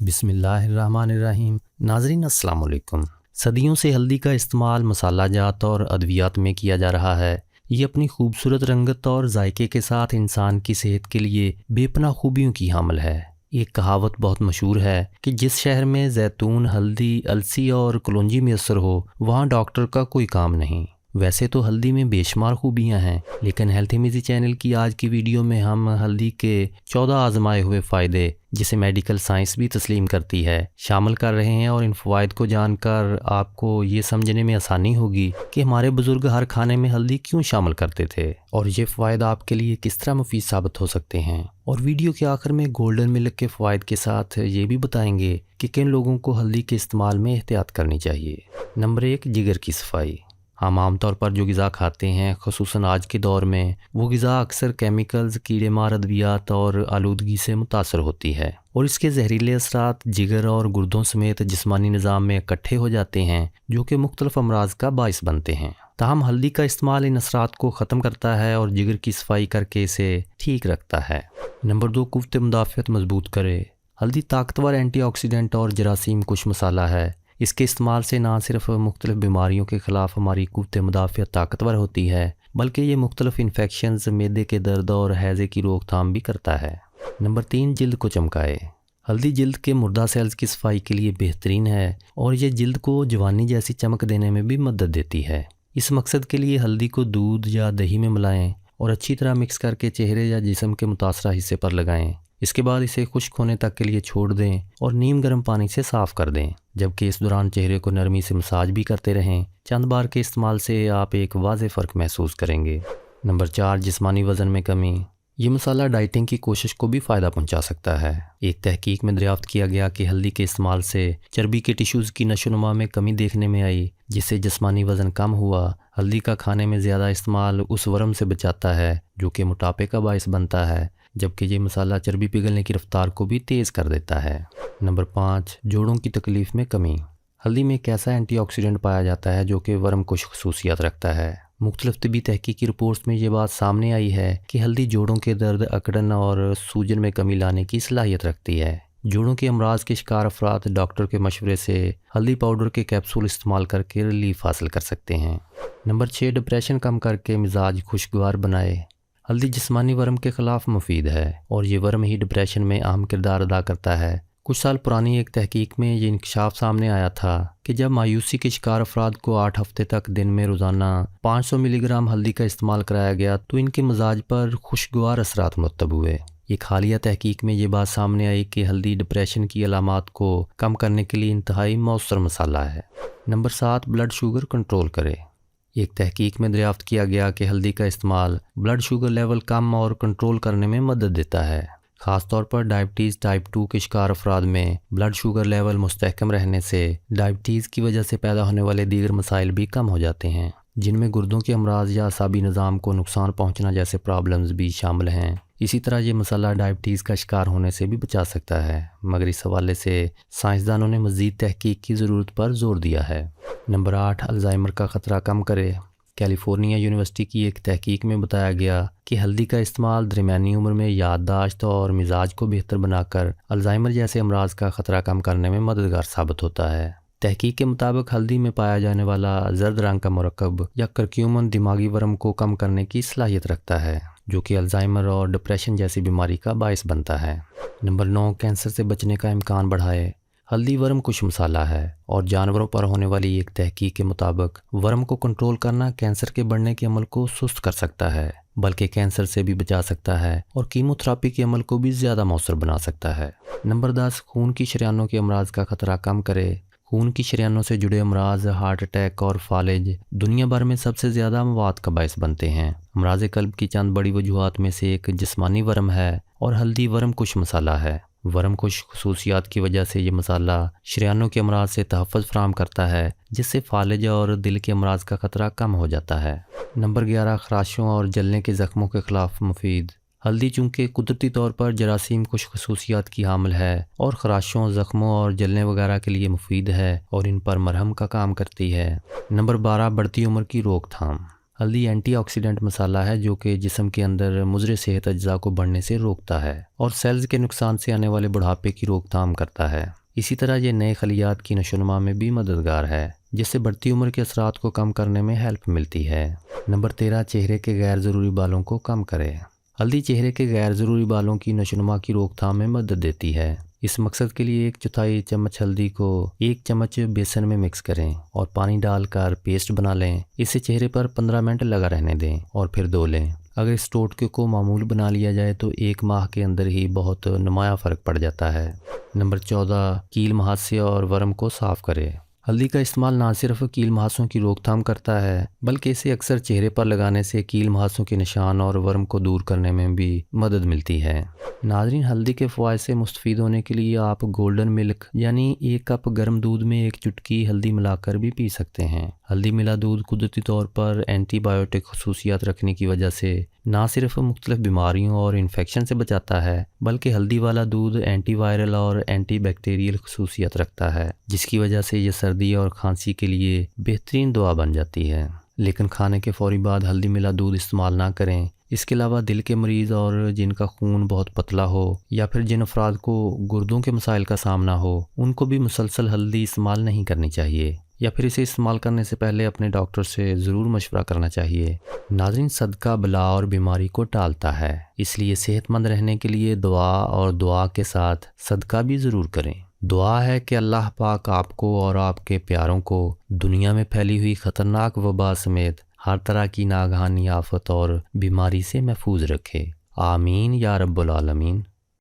बिस्मिल्लाहिर्रहमानिर्रहीम। नाज़रीन अस्सलाम वालेकुम। सदियों से हल्दी का इस्तेमाल मसाला जात और अद्वियात में किया जा रहा है। ये अपनी खूबसूरत रंगत और जायके के साथ इंसान की सेहत के लिए बेपनाह खूबियों की हामिल है। एक कहावत बहुत मशहूर है कि जिस शहर में जैतून, हल्दी, अलसी और कलौंजी मैसर हो वहाँ डॉक्टर का कोई काम नहीं। वैसे तो हल्दी में बेशुमार खूबियाँ हैं, लेकिन हेल्थी मिज़ी चैनल की आज की वीडियो में हम हल्दी के 14 आजमाए हुए फ़ायदे, जिसे मेडिकल साइंस भी तस्लीम करती है, शामिल कर रहे हैं। और इन फ़वाइद को जानकर आपको ये समझने में आसानी होगी कि हमारे बुज़ुर्ग हर खाने में हल्दी क्यों शामिल करते थे और ये फ़वाइद आपके लिए किस तरह मुफीद साबित हो सकते हैं। और वीडियो के आखिर में गोल्डन मिल्क के फ़वाइद के साथ ये भी बताएंगे कि किन लोगों को हल्दी के इस्तेमाल में एहतियात करनी चाहिए। नंबर 1, जिगर की सफाई। हम आमतौर पर जो ग़िज़ा खाते हैं, ख़ुसूसन आज के दौर में, वो ग़िज़ा अक्सर केमिकल्स, कीड़े मार अद्वियात और आलूदगी से मुतासर होती है और इसके जहरीले असरात जिगर और गुर्दों समेत जिस्मानी निज़ाम में इकट्ठे हो जाते हैं, जो कि मुख्तलिफ अमराज का बाइस बनते हैं। ताहम हल्दी का इस्तेमाल इन असरात को ख़त्म करता है और जिगर की सफाई करके इसे ठीक रखता है। नंबर 2, क़ुव्वत मुदाफ़ियत मजबूत करे। हल्दी ताकतवर एंटीऑक्सीडेंट और जरासीम कुश मसाला है। इसके इस्तेमाल से ना सिर्फ मुख्तलिफ बीमारियों के ख़िलाफ़ हमारी क़ुव्वत मुदाफ़ियत ताकतवर होती है, बल्कि ये मुख्तलिफ इन्फेक्शंस, मैदे के दर्द और हैज़े की रोकथाम भी करता है। नंबर 3, जिल्द को चमकाए। हल्दी जिल्द के मुर्दा सेल्स की सफाई के लिए बेहतरीन है और ये जिल्द को जवानी जैसी चमक देने में भी मदद देती है। इस मकसद के लिए हल्दी को दूध या दही में मिलाएं और अच्छी तरह मिक्स करके चेहरे या जिस्म के मुतासरा हिस्से पर लगाएं। इसके बाद इसे खुश्क होने तक के लिए छोड़ दें और नीम गर्म पानी से साफ़ कर दें, जबकि इस दौरान चेहरे को नरमी से मसाज भी करते रहें। चंद बार के इस्तेमाल से आप एक वाज़ेह फ़र्क महसूस करेंगे। नंबर 4, जिस्मानी वज़न में कमी। ये मसाला डाइटिंग की कोशिश को भी फ़ायदा पहुंचा सकता है। एक तहकीक में दरियाफ्त किया गया कि हल्दी के इस्तेमाल से चर्बी के टिश्यूज़ की नशोनुमा में कमी देखने में आई, जिससे जिस्मानी वज़न कम हुआ। हल्दी का खाने में ज़्यादा इस्तेमाल उस वरम से बचाता है जो कि मोटापे का बाइस बनता है, जबकि ये मसाला चर्बी पिघलने की रफ्तार को भी तेज़ कर देता है। नंबर 5, जोड़ों की तकलीफ़ में कमी। हल्दी में एक ऐसा एंटीऑक्सीडेंट पाया जाता है जो कि वरम कुश खसूसियत रखता है। मुख्तलिफ तिबी तहकीकी रिपोर्ट्स में ये बात सामने आई है कि हल्दी जोड़ों के दर्द, अकड़न और सूजन में कमी लाने की सलाहियत रखती है। जोड़ों के अमराज के शिकार अफराद डॉक्टर के मशवरे से हल्दी पाउडर के कैप्सूल इस्तेमाल करके रिलीफ हासिल कर सकते हैं। नंबर 6, डिप्रेशन कम करके मिजाज खुशगवार बनाए। हल्दी जिस्मानी वर्म के ख़िलाफ़ मुफीद है और ये वर्म ही डिप्रेशन में अहम किरदार अदा करता है। कुछ साल पुरानी एक तहकीक में ये इंकशाफ सामने आया था कि जब मायूसी के शिकार अफराद को 8 हफ्ते तक दिन में रोज़ाना 500 मिलीग्राम हल्दी का इस्तेमाल कराया गया तो इनके मिजाज पर खुशगवार असरात मुरतब हुए। एक हालिया तहकीक में ये बात सामने आई कि हल्दी डिप्रेशन की अलामात को कम करने के लिए इंतहाई मौसर मसाला है। नंबर 7, ब्लड शुगर कंट्रोल करे। एक तहकीक में दरियाफ्त किया गया कि हल्दी का इस्तेमाल ब्लड शुगर लेवल कम और कंट्रोल करने में मदद देता है। ख़ासतौर पर डायबिटीज़ टाइप 2 के शिकार अफराद में ब्लड शुगर लेवल मुस्तहकम रहने से डायबिटीज़ की वजह से पैदा होने वाले दीगर मसाइल भी कम हो जाते हैं, जिनमें गुर्दों के अमराज या असाबी निज़ाम को नुकसान पहुँचना जैसे प्रॉब्लम्स भी शामिल हैं। इसी तरह ये मसाला डायबिटीज़ का शिकार होने से भी बचा सकता है, मगर इस हवाले से साइंसदानों ने मज़ीद तहकीक की ज़रूरत पर जोर दिया है। नंबर 8, अल्ज़ाइमर का ख़तरा कम करे। कैलिफोर्निया यूनिवर्सिटी की एक तहकीक में बताया गया कि हल्दी का इस्तेमाल दरमियानी उम्र में याददाश्त और मिजाज को बेहतर बनाकर अल्ज़ाइमर जैसे अमराज का ख़तरा कम करने में मददगार साबित होता है। तहकीक के मुताबिक हल्दी में पाया जाने वाला जर्द रंग का मरकब या करक्यूमन दिमागी वर्म को कम करने की सलाहियत रखता है, जो कि अल्ज़ाइमर और डिप्रेशन जैसी बीमारी का बाइस बनता है। नंबर 9, कैंसर से बचने का इम्कान बढ़ाए। हल्दी वर्म कुश मसाला है और जानवरों पर होने वाली एक तहकीक के मुताबिक वर्म को कंट्रोल करना कैंसर के बढ़ने के अमल को सुस्त कर सकता है, बल्कि कैंसर से भी बचा सकता है और कीमोथेरेपी के अमल को भी ज़्यादा मौसर बना सकता है। नंबर 10, खून की शरियानों के अमराज का ख़तरा कम करे। खून की शरियानों से जुड़े अमराज, हार्ट अटैक और फालिज दुनिया भर में सबसे ज़्यादा मवात का बायस बनते हैं। अमराज कल्ब की चंद बड़ी वजूहात में से एक जिस्मानी वर्म है और हल्दी वर्म कुश मसाला है। वर्म कुश खसूसियात की वजह से ये मसाला शरियानों के अमराज से तहफ़्फ़ुज़ फराहम करता है, जिससे फालिज और दिल के अमराज का ख़तरा कम हो जाता है। नंबर 11, खराशों और जलने के ज़ख्मों के ख़िलाफ़ मुफीद। हल्दी चूँकि कुदरती तौर पर जरासीम कुछ खसूसियात की हामिल है और खराशों, ज़ख्मों और जलने वगैरह के लिए मुफीद है और इन पर मरहम का काम करती है। नंबर 12, बढ़ती उम्र की रोकथाम। हल्दी एंटीऑक्सीडेंट मसाला है जो कि जिस्म के अंदर मुज़र सेहत अज्जा को बढ़ने से रोकता है और सेल्स के नुकसान से आने वाले बुढ़ापे की रोकथाम करता है। इसी तरह ये नए खलियात की नशोनुमा में भी मददगार है, जिससे बढ़ती उम्र के असरात को कम करने में हेल्प मिलती है। नंबर 13, चेहरे के गैर ज़रूरी बालों को कम करें। हल्दी चेहरे के गैर ज़रूरी बालों की नशोनुमा की रोकथाम में मदद देती है। इस मकसद के लिए 1/4 चम्मच हल्दी को 1 चम्मच बेसन में मिक्स करें और पानी डालकर पेस्ट बना लें। इसे चेहरे पर 15 मिनट लगा रहने दें और फिर धो लें। अगर इस टोटके को मामूल बना लिया जाए तो 1 माह के अंदर ही बहुत नुमाया फ़र्क पड़ जाता है। नंबर 14, कील मुहासे और वर्म को साफ़ करें। हल्दी का इस्तेमाल ना सिर्फ कील मुहासों की रोकथाम करता है बल्कि इसे अक्सर चेहरे पर लगाने से कील मुहासों के निशान और वर्म को दूर करने में भी मदद मिलती है। नाज़रीन, हल्दी के फ़वाइद से मुस्तफ़ीद होने के लिए आप गोल्डन मिल्क यानी 1 कप गर्म दूध में 1 चुटकी हल्दी मिलाकर भी पी सकते हैं। हल्दी मिला दूध कुदरती तौर पर एंटीबायोटिक खसूसियात रखने की वजह से ना सिर्फ मुख्तलिफ बीमारियों और इन्फेक्शन से बचाता है बल्कि हल्दी वाला दूध एंटीवायरल और एंटीबैक्टीरियल खसूसियात रखता है, जिसकी वजह से ये सर्दी और खांसी के लिए बेहतरीन दवा बन जाती है। लेकिन खाने के फ़ौरी बाद हल्दी मिला दूध इस्तेमाल ना करें। इसके अलावा दिल के मरीज़ और जिनका खून बहुत पतला हो या फिर जिन अफराद को गुर्दों के मसाइल का सामना हो, उनको भी मुसलसल हल्दी इस्तेमाल नहीं करनी चाहिए या फिर इसे इस्तेमाल करने से पहले अपने डॉक्टर से ज़रूर मशवरा करना चाहिए। नाज़रीन, सदका बला और बीमारी को टालता है, इसलिए सेहतमंद रहने के लिए दुआ और दुआ के साथ सदका भी ज़रूर करें। दुआ है कि अल्लाह पाक आपको और आपके प्यारों को दुनिया में फैली हुई ख़तरनाक वबा समेत हर तरह की नागहानी आफत और बीमारी से महफूज रखे। आमीन या रब्बुल आलमीन।